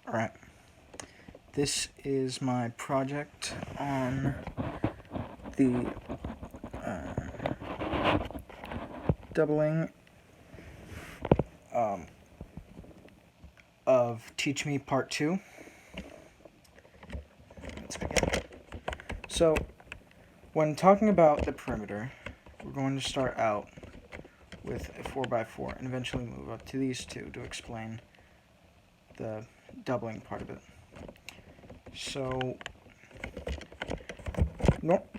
Alright, this is my project on the doubling of Teach Me Part 2. Let's begin. So, when talking about the perimeter, we're going to start out with a 4x4 and eventually move up to these two to explain the doubling part of it. So,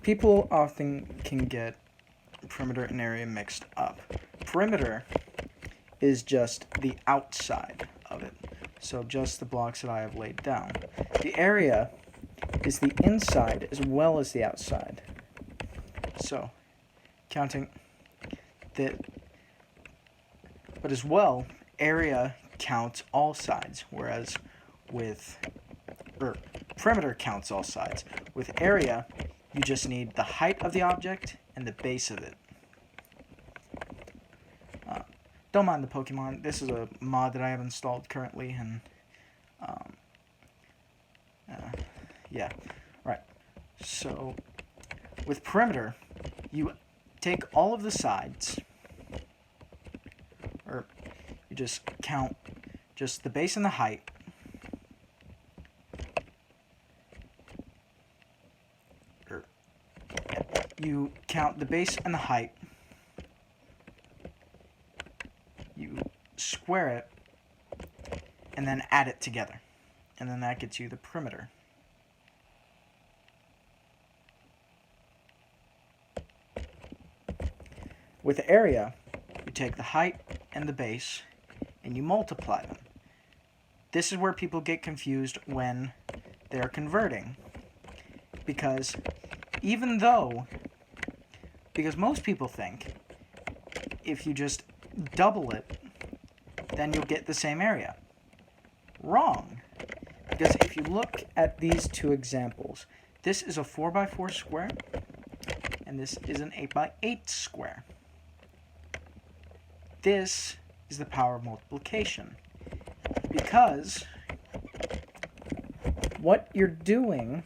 people often can get perimeter and area mixed up. Perimeter is just the outside of it, so just the blocks that I have laid down. The area is the inside as well as the outside. So, counting that, but as well, area counts all sides, whereas perimeter counts all sides. With area, you just need the height of the object and the base of it. Don't mind the Pokemon. This is a mod that I have installed currently, and yeah. Right. So, with perimeter, you take all of the sides, or you just count just the base and the height. You count the base and the height. You square it, and then add it together. And then that gets you the perimeter. With area, you take the height and the base, and you multiply them. This is where people get confused when they're converting. Because most people think if you just double it, then you'll get the same area. Wrong. Because if you look at these two examples, this is a 4x4 square, and this is an 8x8 square. This is the power of multiplication. Because what you're doing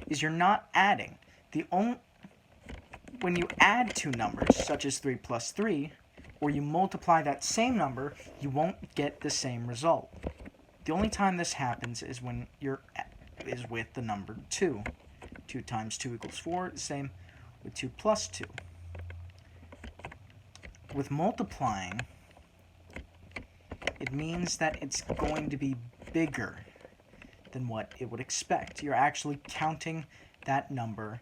is you're not adding. When you add two numbers, such as 3 plus 3, or you multiply that same number, you won't get the same result. The only time this happens is when is with the number 2. 2 times 2 equals 4, the same with 2 plus 2. With multiplying, it means that it's going to be bigger than what it would expect. You're actually counting that number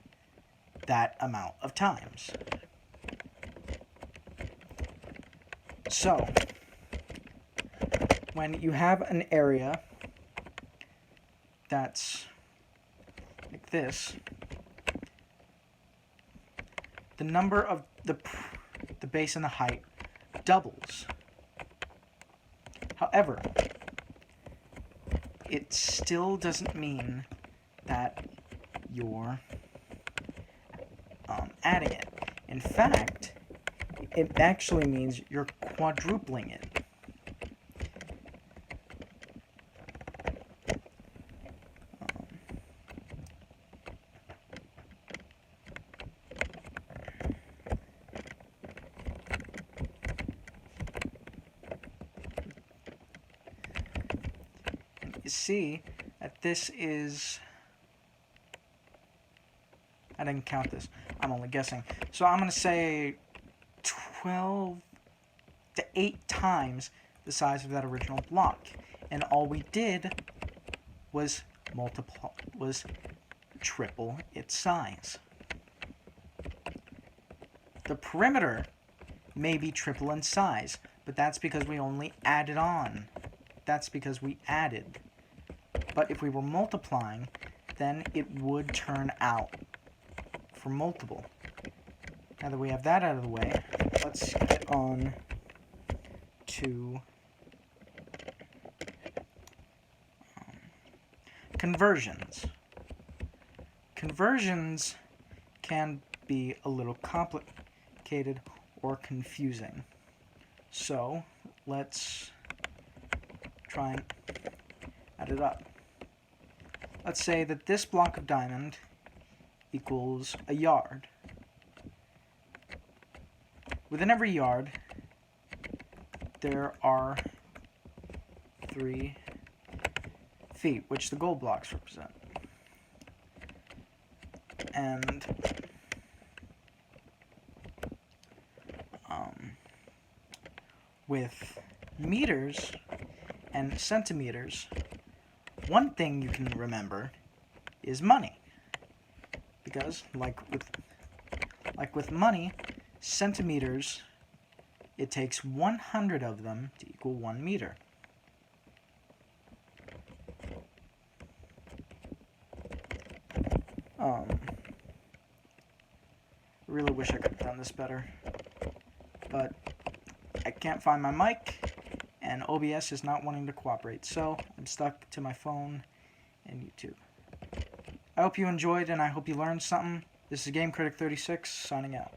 that amount of times. So, when you have an area that's like this, the number of the base and the height doubles. However, it still doesn't mean that you're adding it. In fact, it actually means you're quadrupling it. You see that this is... I didn't count this. I'm only guessing. So I'm going to say 12 to 8 times the size of that original block. And all we did was triple its size. The perimeter may be triple in size, but that's because we only added on. That's because we added. But if we were multiplying, then it would turn out for multiple. Now that we have that out of the way, let's get on to conversions. Conversions can be a little complicated or confusing. So let's try and add add it up. Let's say that this block of diamond equals a yard. Within every yard, there are 3 feet, which the gold blocks represent. And with meters and centimeters, one thing you can remember is money. Because like with money, centimeters, it takes 100 of them to equal 1 meter. I really wish I could have done this better, but I can't find my mic, and OBS is not wanting to cooperate, so I'm stuck to my phone and YouTube. I hope you enjoyed, and I hope you learned something. This is GameCritic36, signing out.